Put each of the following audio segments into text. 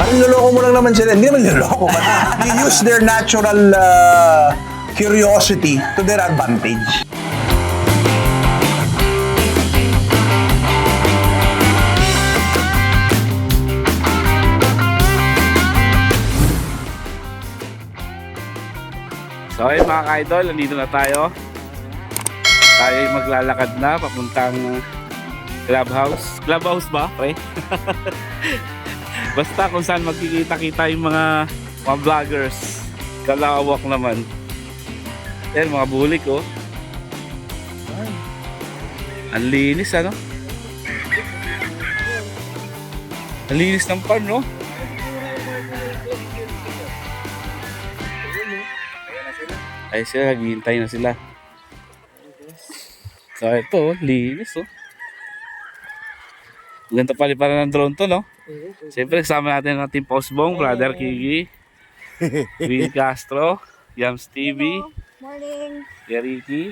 Niloloko mo lang naman sila. Hindi naman niloloko. But you use their natural curiosity to their advantage. So ayun mga ka-idol, nandito na tayo. Tayo ay maglalakad na papuntang clubhouse. Clubhouse ba, pre? Basta kung saan magkikita-kita yung mga vloggers. Kalawak naman. Ayan, mga bulik oh. Ang linis ano? Ang linis ng farm no? Ay sila, naghihintay na sila. So ito, linis oh. Ganda pala ng drone to no? Siyempre kasama natin ang ating postbong, Brother Kiki, Will Castro, Yams TV, Morning. Yariki.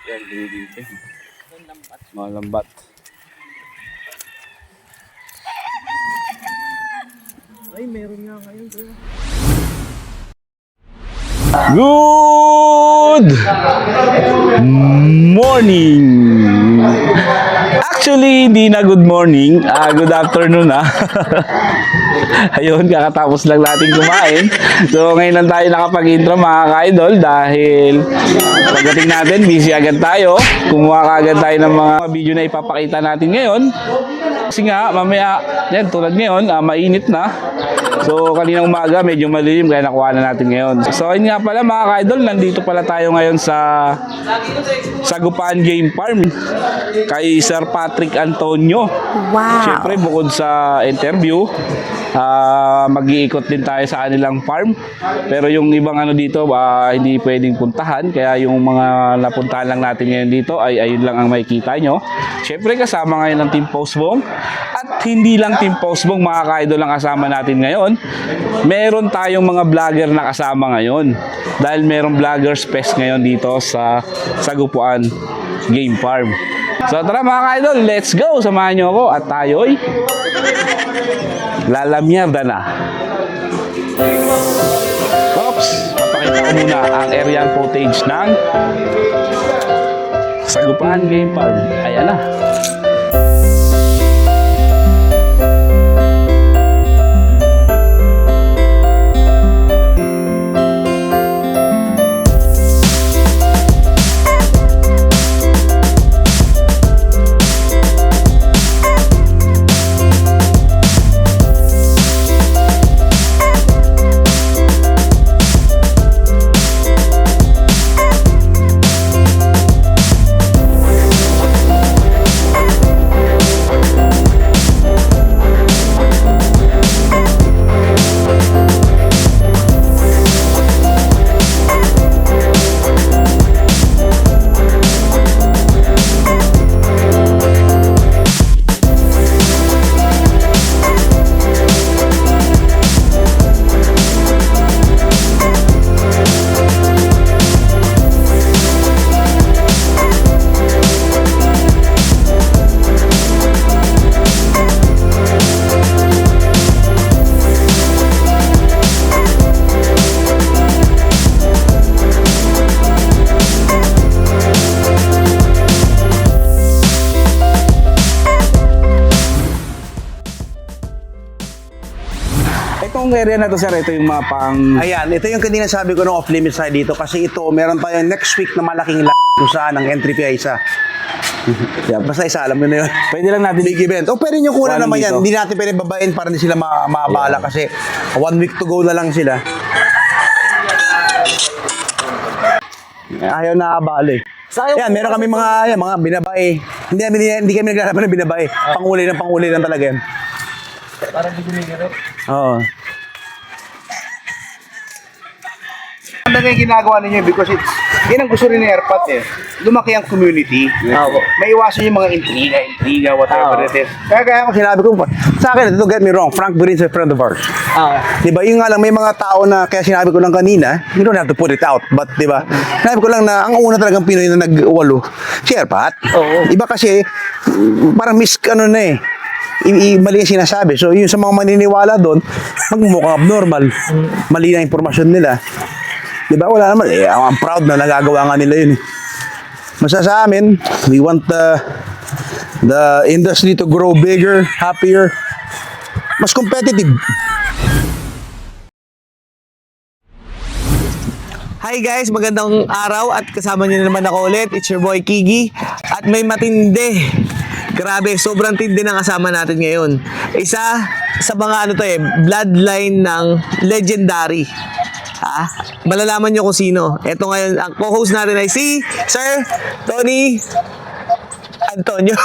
Yan, dito. Malambat. Ay, meron nga ngayon. Good morning! Actually, hindi na good morning. Good afternoon na. Ayun, kakatapos lang natin kumain. So, ngayon lang tayo nakapag-intro mga ka-idol dahil pagdating natin, busy agad tayo. Kumuha ka agad tayo ng mga video na ipapakita natin ngayon. Kasi nga, mamaya, yan, tulad ngayon, mainit na. So, kaninang umaga, medyo malilim, kaya nakuha na natin ngayon. So, yun nga pala mga ka-idol, nandito pala tayo ngayon sa Sagupaan Game Farm kay Sir Patrick Antonio. Wow. Siyempre, bukod sa interview, mag-iikot din tayo sa kanilang farm. Pero yung ibang ano dito, hindi pwedeng puntahan. Kaya yung mga napuntahan lang natin ngayon dito, ay ayun lang ang makikita nyo. Siyempre, kasama ngayon ng Team Postbong. At hindi lang Team Postbong, mga ka-idol ang kasama natin ngayon. Meron tayong mga vlogger na kasama ngayon. Dahil merong Vloggers Fest ngayon dito sa Sagupaan Game Farm. So tara mga ka-idol, let's go! Samahan nyo ako at tayo'y lalamyarda na. Oops! Papakita ko muna ang aerial footage ng Sagupaan Game Farm. Ayan na. Itong area na to sir, ito yung mga pang... Ayan, ito yung kanina sabi ko ng off-limits tayo dito kasi ito, meron tayong next week na malaking kung saan ang entry fee ay isa. Yeah, basta isa, alam mo na yun. Pwede lang natin... Big event. O pwede nyo kuha naman yan. dito. Hindi natin pwede babain para hindi sila maabala kasi 1 week to go na lang sila. Ayaw na abala eh. Yan, meron kami mga binabae. Hindi kami naglalaban ng binabae. Panguli lang talaga yan. Parang di gumigiro. Oo. Ano yung ginagawa ninyo because it's Yan ang gusto rin ni Airpat eh. Lumaki ang community. Opo. May iwasan yung mga intriga, whatever it is. Kaya ako sinabi ko, sa akin, don't get me wrong, Frank Burin is a friend of ours. Diba, yung nga lang, may mga tao na, kaya sinabi ko lang kanina, you don't have to put it out, but diba, sinabi ko lang na, ang una talagang Pinoy na nag-walo, si Airpat. Oo. Iba kasi, parang ano na eh, mali yung sinasabi. So, yung sa mga maniniwala doon, magmumukhang abnormal. Mali na impormasyon nila. Di ba? Wala naman. I'm proud na nagagawa nga nila yun. Basta sa amin, we want the industry to grow bigger, happier, mas competitive. Hi guys, magandang araw at kasama niyo na naman ako ulit. It's your boy Kigi at may matindi. Grabe, sobrang tindi ng kasama natin ngayon. Isa sa mga bloodline ng legendary. Malalaman niyo kung sino. Ito ngayon, ang co-host natin ay si Sir Tony Antonio.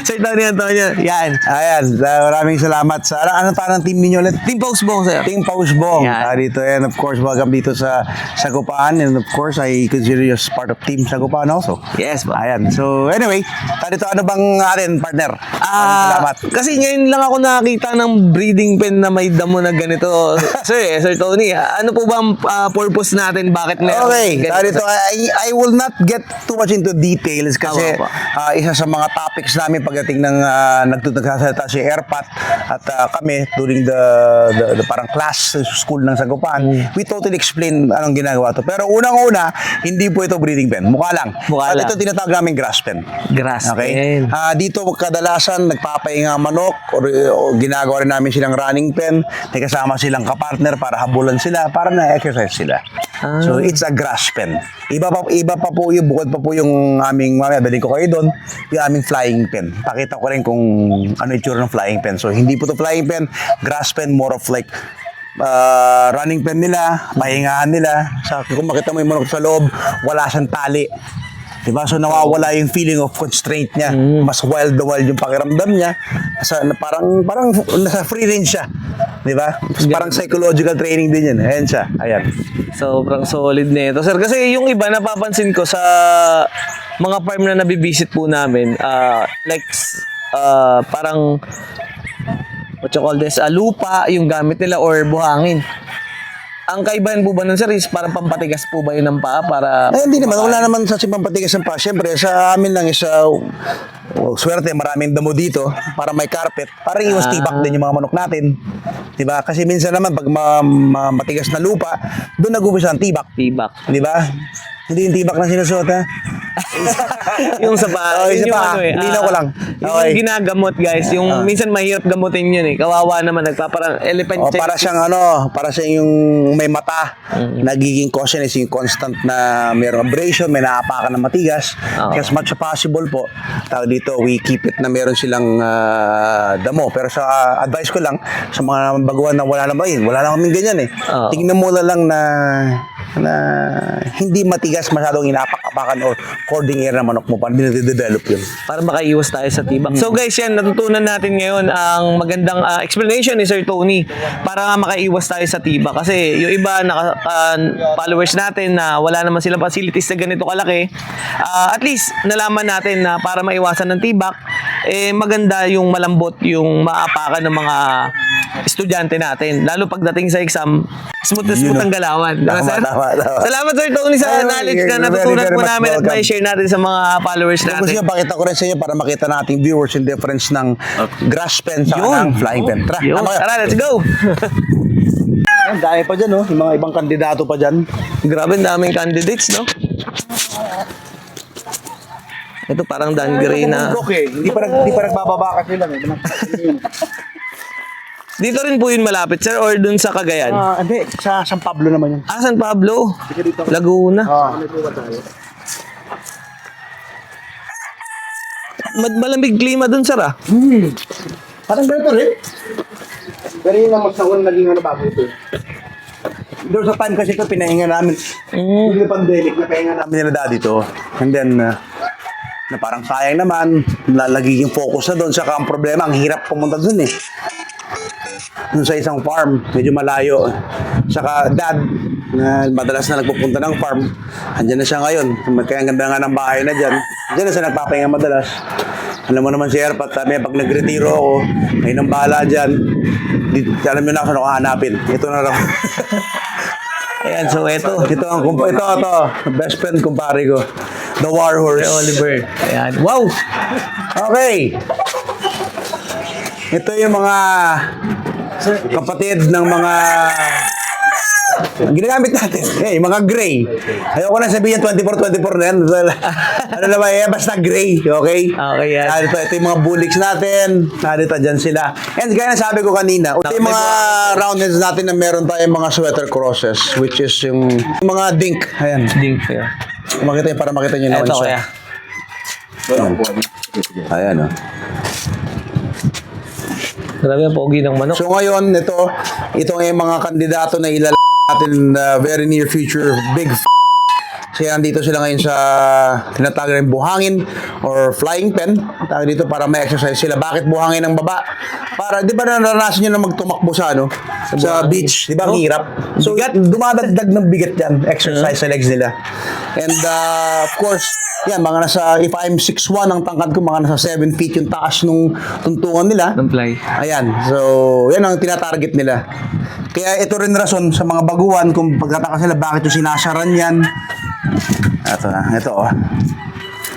Sir Tony Antonio. Yan. Ayan, maraming salamat sa ano parang team ninyo ulit? Team Pausbong, sir. Team Pausbong. Yan. Dito and of course welcome dito sa Sagupaan and of course I consider you as part of Team Sagupaan also. Yes, ba? Ayan. So anyway, dito ano bang atin partner? Salamat. Kasi ngayon lang ako nakakita ng breeding pen na may damo na ganito. Sir Tony, ano po ba ang purpose natin? Bakit meron Okay, ganito? dito I will not get too much into details kasi Tama po. isa sa mga topics namin pagdating ng nagsasalita si Airpat at kami during the parang class sa school ng Sagupaan, we totally explain anong ginagawa to. Pero unang-una, hindi po ito breeding pen. Mukha lang. Mukha At lang. ito tinatawag namin grass pen. Grass Okay? pen. Dito kadalasan nagpapahinga manok o ginagawa rin namin silang running pen. May kasama silang kapartner para habulan sila, para na-exercise sila. So it's a grass pen. Iba pa po yung bukod pa po yung aming mamaya bilhin ko kayo doon, yung aming flying pen. Pakita ko rin kung ano yung itsura ng flying pen. So hindi po to flying pen, grass pen, more of like running pen nila, pahingahan nila. Kung makita mo yung manok sa loob, wala siyang tali. Diba? So nawawala yung feeling of constraint niya. Mas wild na wild yung pakiramdam niya. Parang nasa free range siya. Diba? Parang psychological training din yun. Ayan siya. Ayan. Sobrang solid na ito. Sir, kasi yung iba napapansin ko sa mga farm na nabibisit po namin, parang what you call this, lupa yung gamit nila or buhangin. Ang kaibahan po ba nun, sir, is parang pampatigas po ba yun ng paa para... Hindi naman. Wala naman sa simpatigas ng pa. Siyempre, sa amin lang is swerte, maraming damo dito para may carpet. Para iwas tibak din yung mga manok natin. Diba? Kasi minsan naman, pag matigas na lupa, doon nag-umpisa ang tibak. Tibak. Diba? Hindi yung tibak na sinusuot, ha? Yung sa paa. Oh, yun isa pa. Linaw ko lang. Yung ginagamot, guys. Yung minsan mahirap gamutin yun eh. Kawawa naman. Nagpaparang elephant check. Para siyang para siyang yung may mata. Nagiging caution is yung constant na mayroong abrasion, may naapakan ng matigas. Kaya as much as possible po, tawag dito, we keep it na meron silang damo. Pero sa advice ko lang, sa mga baguhan na wala naman ganyan eh. Tingnan mo na lang na hindi matigas masyadong inapak-apakan or cording air na manok mo para dinide-develop yun. Para makaiwas tayo sa tibak. So guys, yan, natutunan natin ngayon ang magandang explanation ni Sir Tony para makaiwas tayo sa tibak. Kasi yung iba followers natin na wala naman silang facilities na ganito kalaki, at least nalaman natin na para maiwasan ng tibak, maganda yung malambot yung maapakan ng mga estudyante natin. Lalo pagdating sa exam, smooth na smooth ang galawan. Diba, sir? Tama. Salamat, Sir Tony, sa knowledge na natutunan very po much namin at welcome. may share natin sa mga followers Kung gusto natin. nyo, pakita ko rin sa inyo para makita nating viewers yung difference ng grass pen sa ng flying pen. Tara, Yun. tama ka. Tara, let's go! Ang dami pa dyan, yung mga ibang kandidato pa dyan. Grabe, ang daming candidates, no? Ito parang Dan Gray na... Hindi pa nagbababa kasi lang. Dito rin po yun malapit, sir, or dun sa Cagayan? Hindi, sa San Pablo naman yun. San Pablo, Laguna. Malamig klima dun, sir, ah. Parang ganito rin. Pero yun ang magsawan naging bago ito. Doon sa time kasi ito, pinahinga namin. During the pandemic, napahinga namin nila dati ito. And then, na parang sayang naman, lalagiging focus na doon. Saka ang problema, ang hirap pumunta doon eh. Doon sa isang farm, medyo malayo. Saka dad, na madalas na nagpupunta ng farm. Andyan na siya ngayon. Kaya ang ganda nga ng bahay na dyan. Diyan na siya nagpapahinga madalas. Alam mo naman si Erpat, sabi pag nagretiro ako, ay nang bahala dyan. Alam mo na kung ano ko hanapin. Ito na raw. Ayan, so ito. Ito. Best friend kumpare ko. The War Horse. Kay Oliver. Ayan. Wow! Okay. Ito yung mga kapatid ng mga ginagamit natin. Yung mga gray. Ayoko na sabihin 24-24 na yan. Ano na ba basta gray. Okay? Okay, yan. Ito yung mga bullocks natin. Dito, dyan sila. And gaya na sabi ko kanina, ito yung mga roundheads natin na meron tayong mga sweater crosses, which is yung mga dink. Ayan. Ding. Kaya. Makita yun, para makita nyo naman Ito siya. kaya. Ayan, oh. Grabe ang pogi ng manok. So ngayon, ito yung mga kandidato na ilala natin in the very near future, big Kasi nandito sila ngayon sa tinatawag rin buhangin or flying pen. Tawag dito para may exercise sila. Bakit buhangin ng baba? Para, di ba naranasan nyo na magtumakbo sa sa beach? Di ba? Ang hirap. So, dumadagdag ng bigat yan. Exercise sa legs nila. And of course, yan, mga nasa, if I'm 6'1", ang tangkad ko, mga nasa 7 feet yung taas nung tuntungan nila. Ng fly. Ayan. So, yan ang tinatarget nila. Kaya ito rin rason sa mga baguhan kung pagkataka sila bakit yung sinasaran yan. Ito.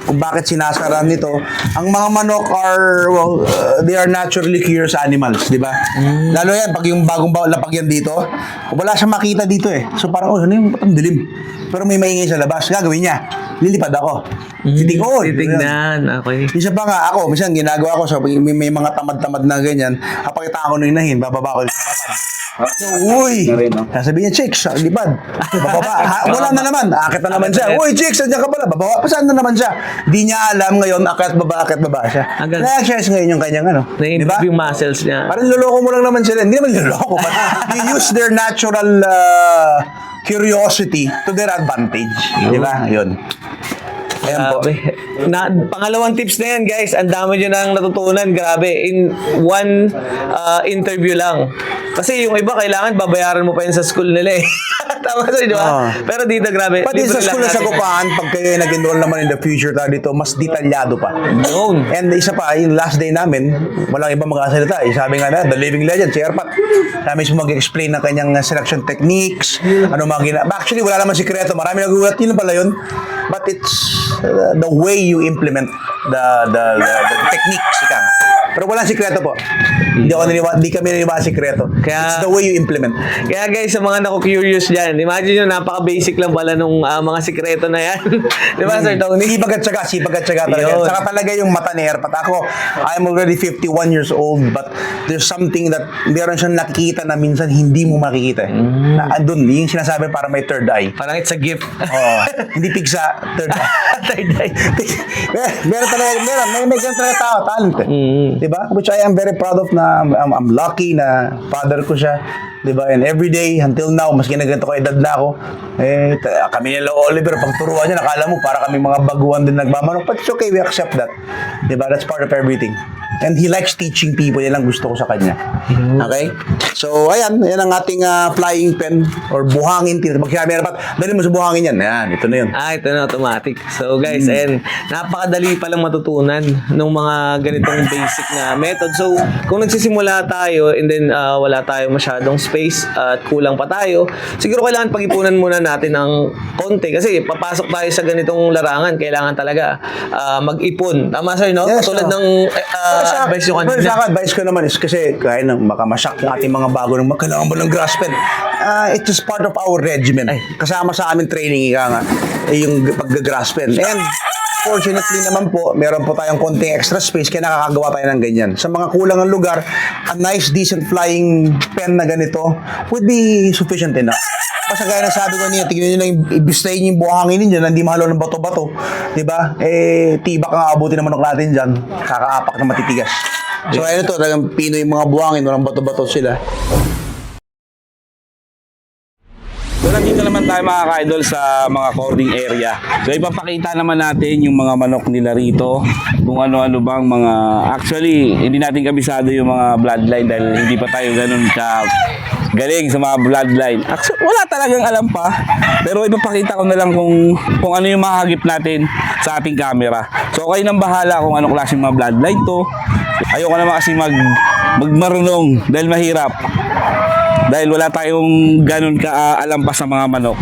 Kung bakit sinasaran nito. Ang mga manok are, well, they are naturally curious animals, di ba? Lalo yan, pag yung bagong lapag yan dito, wala siyang makita dito eh. So parang, ano yung batang dilim? Pero may maingay sa labas. Gagawin niya. Lilipad ako. Titignan. Okay. Isa pa nga ako, minsan ginagawa ko sa may mga tamad-tamad na ganyan, kapag ako nung inahin, bababa ko sa papan. So, uy! Sasabihin niya, Chicks, lipad. Bababa. Wala na naman. Akit na naman siya. Uy, Chicks, nandiyan ka pala. Bababa. Pasaan na naman siya? Di niya alam ngayon, akit baba siya. Na-exercise ngayon yung kanyang Na-improve yung muscles niya. Parang niloloko mo lang naman sila. Hindi naman niloloko. But they use their natural curiosity to their advantage. Di ba? Yun. Ayan po. Pangalawang tips na yan, guys. Ang dami nyo nang natutunan. Grabe. In one interview lang. Kasi yung iba, kailangan babayaran mo pa yun sa school nila eh. Tama sa di ba? Pero dito, grabe. Pati sa libre school lang na sa natin. Kupahan, pag kayo nag-enroll naman in the future tayo dito, mas detalyado pa. Yun. And isa pa, yung last day namin, walang iba magkasalita. Sabi nga na, the living legend, si Erpat. Sabi mismo mag-explain ng kanyang selection techniques, ano mga Actually, wala naman sikreto. Marami nagulat, yun pala yun. But it's the way you implement the techniques, ika nga. Pero walang sikreto po. Hindi kami naniwala sikreto. It's the way you implement. Kaya guys, sa mga naku-curious dyan, imagine nyo, napaka-basic lang pala nung mga sikreto na yan. Di ba, Sir Tony? Sipag at syaga talaga. Yun. Saka talaga yung mata ni Erpat. Ako, I'm already 51 years old, but there's something that meron siyang nakikita na minsan hindi mo makikita. Andun, yung sinasabi para may third eye. Parang it's a gift. Hindi pigsa, third eye. Third eye. Meron talaga, may ganun talaga tao, talent eh. Diba? Which I am very proud of na I'm lucky na father ko siya. Diba? And every day, until now, maski na ganito ko edad na ako, kami nila Oliver, pag turuan niya, nakala mo, para kami mga baguhan din nagmamanok. But it's okay, we accept that. Diba? That's part of everything. And he likes teaching people. Yan ang gusto ko sa kanya. Okay? So, ayan ang ating flying pen or buhangin. Pag sinabi na dali mo sa buhangin yan. Ayan, ito na yun. Ito na, automatic. So guys, ayan, napakadali palang matutunan ng mga ganitong basic na method. So, kung nagsisimula tayo and then wala tayo masyadong space at kulang pa tayo, siguro kailangan pag-ipunan muna natin ng konti. Kasi papasok tayo sa ganitong larangan, kailangan talaga mag-ipon. Tama sir, no? Yes, Tulad ng advice yung kanina. Sa advice ko naman is kasi kaya nang baka masyak yung ating mga bago ng kailangan mo ng grass pen. It is part of our regimen. Kasama sa aming training nga yung pag-grass pen. And fortunately naman po, meron po tayong konting extra space kaya nakakagawa tayo ng ganyan. Sa mga kulang ng lugar, a nice decent flying pen na ganito would be sufficient enough. Kasi gaya na sabi ko niya, tignan nyo lang, ibistayin yung buhangin ninyo na hindi mahalo ng bato-bato. Diba? Tibak ang abutin ng manok natin dyan. Kakaapak na matitigas. So, ayun ito, talagang Pinoy yung mga buhangin, walang bato-bato sila. So, nandito naman tayo mga ka-idol sa mga cording area. So, ipapakita naman natin yung mga manok nila rito. Kung ano-ano bang mga... Actually, hindi natin kabisado yung mga bloodline dahil hindi pa tayo ganun galing sa mga bloodline. Actually, wala talagang alam pa. Pero ipapakita ko na lang kung ano yung mahagip natin sa ating camera. So kayo nang bahala kung anong klaseng mga bloodline to. Ayoko naman kasi magmarunong dahil mahirap. Dahil wala tayong ganun kaalam pa sa mga manok.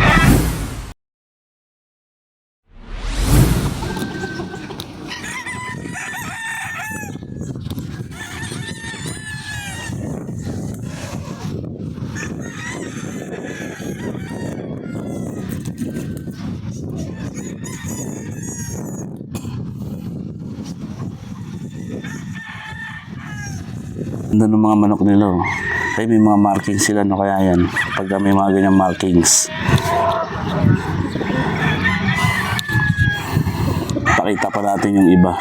Ganda ng mga manok nila. Oh. Ay, may mga markings sila. No kaya yan? Pagka may mga ganyang markings. Pakita pa natin yung iba.